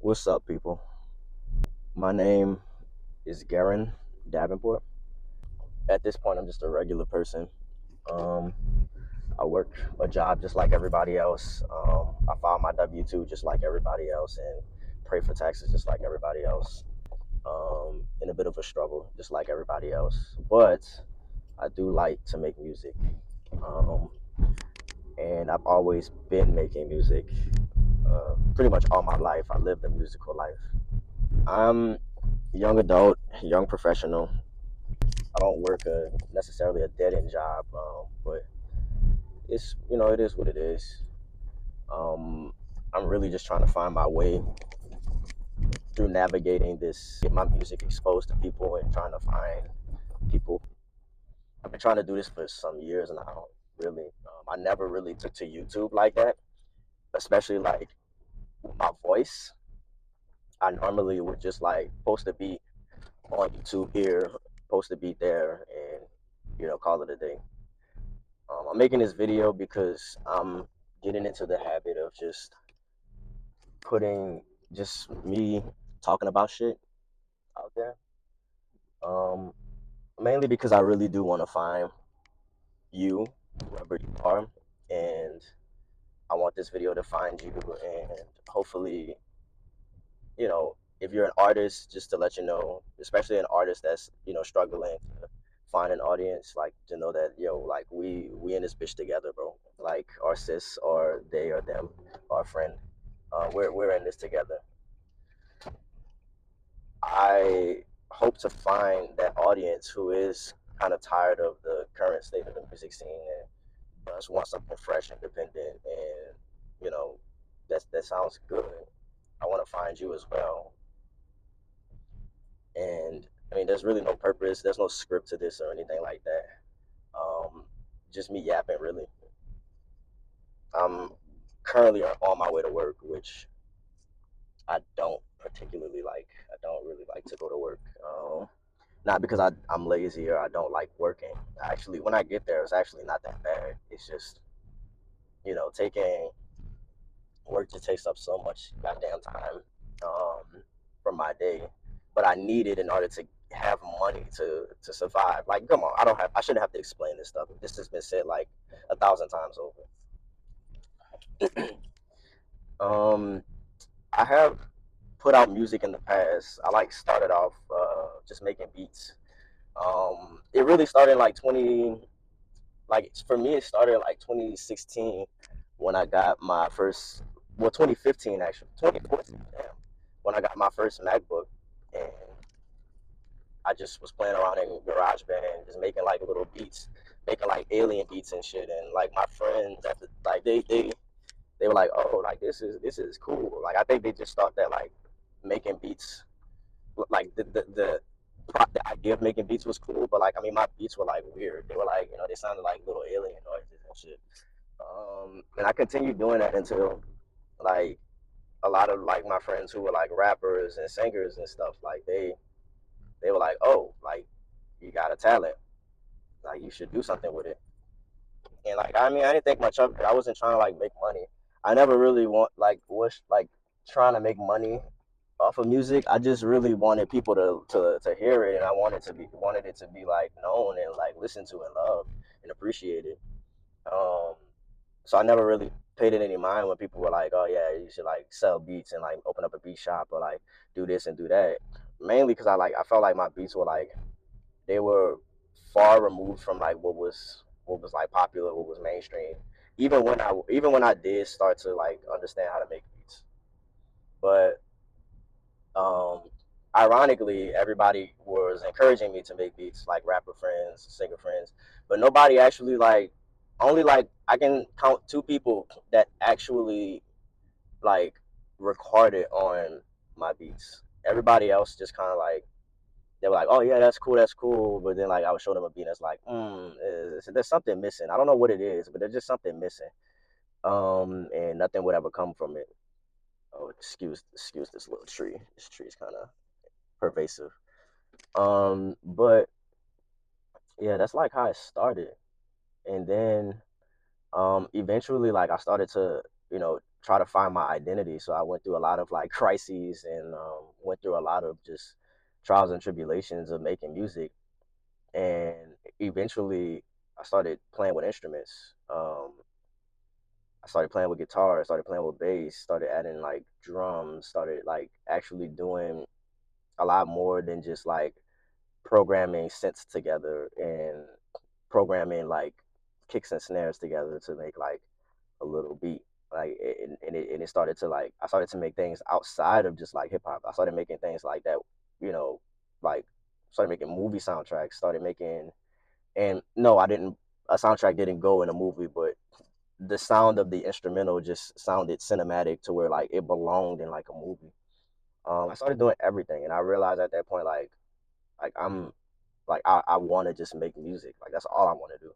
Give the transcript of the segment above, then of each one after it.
What's up, people? My name is Garen Davenport. At this point, I'm just a regular person. Um, I work a job just like everybody else. I file my W-2 just like everybody else and pay for taxes just like everybody else. In a bit of a struggle, just like everybody else. But I do like to make music. Um, and I've always been making music pretty much all my life. I lived a musical life. I'm young adult, young professional. I don't work necessarily a dead end job, but it is what it is. Um, I'm really just trying to find my way through navigating this, get my music exposed to people, and trying to find people. I've been trying to do this for some years now. Really, I never really took to YouTube like that, especially like with my voice. I normally would just like post a beat on YouTube here, post a beat there, and call it a day. I'm making this video because I'm getting into the habit of just putting just me talking about shit out there. Um, Mainly because I really do want to find you, whoever you are, and I want this video to find you, and hopefully, if you're an artist, just to let you know, especially an artist that's struggling to find an audience, like to know that like we in this bitch together, bro. Like our sis or they or them, our friend, we're in this together. I hope to find that audience who is kind of tired of the current state of the music scene and just want something fresh, independent, and you know that sounds good. I want to find you as well. And I mean, there's really no purpose. There's no script to this or anything like that. Um, just me yapping, really. I'm currently on my way to work, which I don't particularly like. I don't really like to go to work. Not because I'm lazy or I don't like working. Actually, when I get there, it's actually not that bad. It's just, taking work just takes up so much goddamn time from my day. But I need it in order to have money to survive. Like, come on, I shouldn't have to explain this stuff. This has been said like 1,000 times over. um, I have put out music in the past. I like started off just making beats. It really started in like 20, like for me, it started like 2016 when I got my first, well, 2015 actually, 2014, damn, when I got my first MacBook, and I just was playing around in GarageBand, just making like little beats, making like alien beats and shit, and like my friends, like they were like, oh, like this is cool. Like I think they just thought that like making beats, like the idea of making beats was cool, but like I mean my beats were like weird. They were like they sounded like little alien noises and shit. And I continued doing that until like a lot of like my friends who were like rappers and singers and stuff, like they were like, oh, like you got a talent, like you should do something with it. And like I mean I didn't think much of it. I wasn't trying to like make money. I never really was like trying to make money off of music. I just really wanted people to hear it, and I wanted it to be like known and like listened to and loved and appreciated. Um, so I never really paid it any mind when people were like, "Oh yeah, you should like sell beats and like open up a beat shop or like do this and do that." Mainly because I felt like my beats were like they were far removed from like what was like popular, what was mainstream. Even when I did start to like understand how to make beats, but um, ironically, everybody was encouraging me to make beats, like rapper friends, singer friends, but nobody actually like. Only like I can count two people that actually like recorded on my beats. Everybody else just kind of like they were like, "Oh yeah, that's cool," but then like I would show them a beat that's like, there's something missing. I don't know what it is, but there's just something missing. And nothing would ever come from it. Oh, excuse this little tree. This tree is kind of pervasive. But yeah, that's like how it started. And then eventually like I started to, try to find my identity. So I went through a lot of like crises and went through a lot of just trials and tribulations of making music. And eventually, I started playing with instruments. I started playing with guitar, started playing with bass, started adding like drums, started like actually doing a lot more than just like programming synths together and programming like kicks and snares together to make like a little beat. Like and it started to like I started to make things outside of just like hip hop. I started making things like that, you know, like started making movie soundtracks, started making and no, I didn't a soundtrack didn't go in a movie, but the sound of the instrumental just sounded cinematic to where like it belonged in like a movie. I started doing everything and I realized at that point like I'm like I want to just make music. Like that's all I want to do.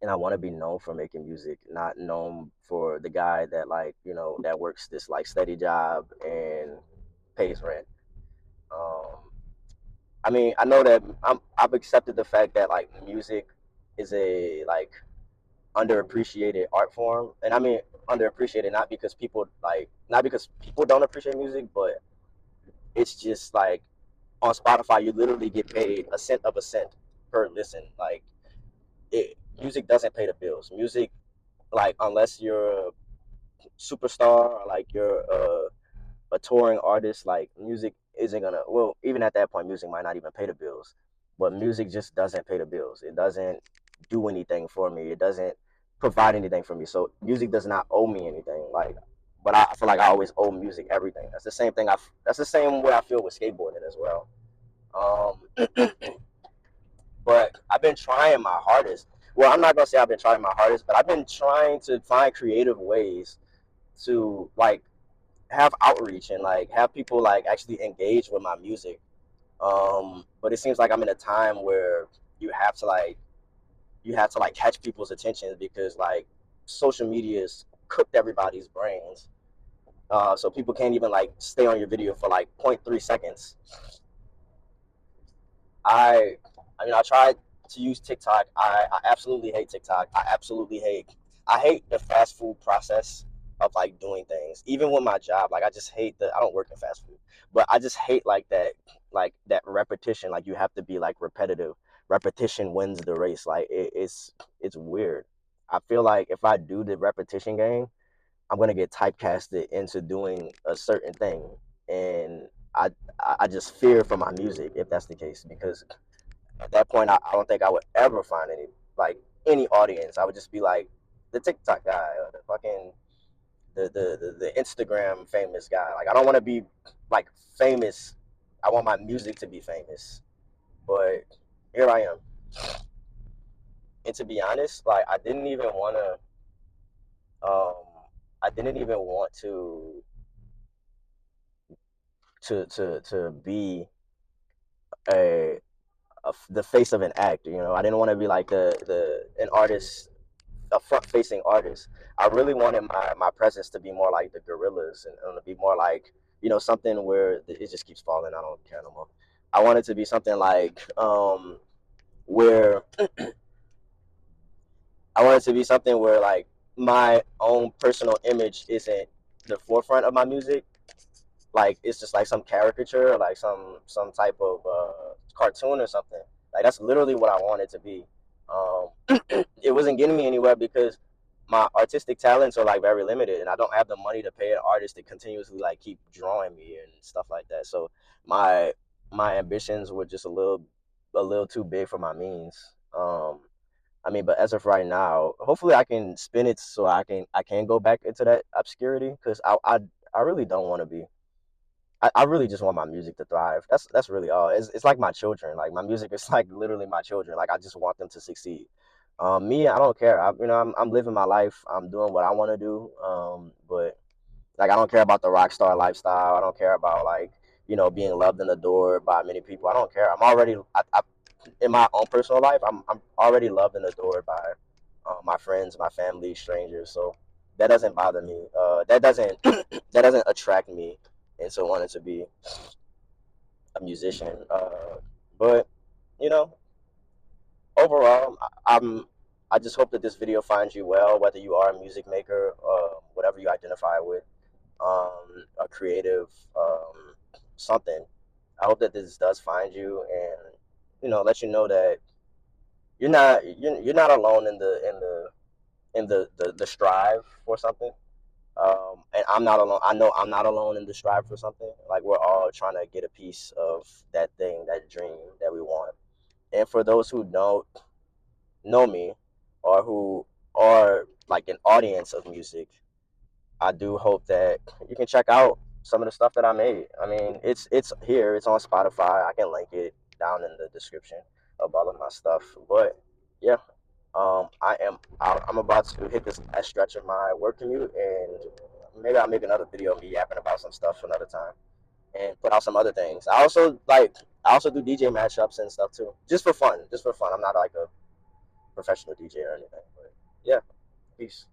And I want to be known for making music, not known for the guy that like that works this like steady job and pays rent. Um, I mean, I know that I've accepted the fact that like music is a like underappreciated art form, and I mean underappreciated not because people don't appreciate music, but it's just like on Spotify you literally get paid a cent of a cent per listen. Like music doesn't pay the bills. Music like unless you're a superstar or like you're a touring artist, like music isn't gonna. Well, even at that point, music might not even pay the bills. But music just doesn't pay the bills. It doesn't do anything for me. It doesn't provide anything for me. So music does not owe me anything. Like, but I feel like I always owe music everything. That's the same thing. That's the same way I feel with skateboarding as well. Um, but I've been trying my hardest. Well, I'm not gonna say I've been trying my hardest, but I've been trying to find creative ways to like have outreach and like have people like actually engage with my music. But it seems like I'm in a time where you have to like catch people's attention because like social media's cooked everybody's brains. So people can't even like stay on your video for like zero point 0.3 seconds. I I mean I tried to use TikTok. I absolutely hate TikTok. I hate the fast food process of like doing things. Even with my job, like I don't work in fast food, but I just hate like that repetition. Like you have to be like repetitive. Repetition wins the race. Like it's weird. I feel like if I do the repetition game, I'm gonna get typecasted into doing a certain thing, and I I just fear for my music if that's the case because at that point I don't think I would ever find any audience. I would just be like the TikTok guy or the fucking the Instagram famous guy. Like I don't want to be like famous. I want my music to be famous. But here I am. And to be honest, like um I didn't even want to be a, the face of an act. I didn't want to be like the an artist, a front facing artist. I really wanted my presence to be more like the gorillas and to be more like something where it just keeps falling. I don't care no more. I want it to be something like where I want it to be something where like my own personal image isn't the forefront of my music. Like it's just like some caricature, or like some type of cartoon or something. Like that's literally what I want it to be. It wasn't getting me anywhere because my artistic talents are like very limited, and I don't have the money to pay an artist to continuously like keep drawing me and stuff like that. So my my ambitions were just a little too big for my means. I mean, but as of right now, hopefully I can spin it so I can go back into that obscurity because I really don't want to be. I really just want my music to thrive. That's really all. It's like my children. Like my music is like literally my children. Like I just want them to succeed. Me, I don't care. I'm living my life. I'm doing what I want to do. But like I don't care about the rock star lifestyle. I don't care about like being loved and adored by many people. I don't care. I'm already in my own personal life. I'm already loved and adored by my friends, my family, strangers. So that doesn't bother me. That doesn't attract me into wanting to be a musician. But you know, overall, I just hope that this video finds you well, whether you are a music maker, whatever whatever you identify with, a creative, something. I hope that this does find you, and let you know that you're not alone in the strive for something. And I'm not alone. I know I'm not alone in the strive for something. Like, we're all trying to get a piece of that thing, that dream that we want. And for those who don't know me, or who are like an audience of music, I do hope that you can check out some of the stuff that I made. I mean, it's here. It's on Spotify. I can link it down in the description of all of my stuff. But yeah, I'm about to hit this last stretch of my work commute, and maybe I'll make another video of me yapping about some stuff another time, and put out some other things. I also do DJ matchups and stuff too, just for fun. Just for fun. I'm not like a professional DJ or anything. But yeah, peace.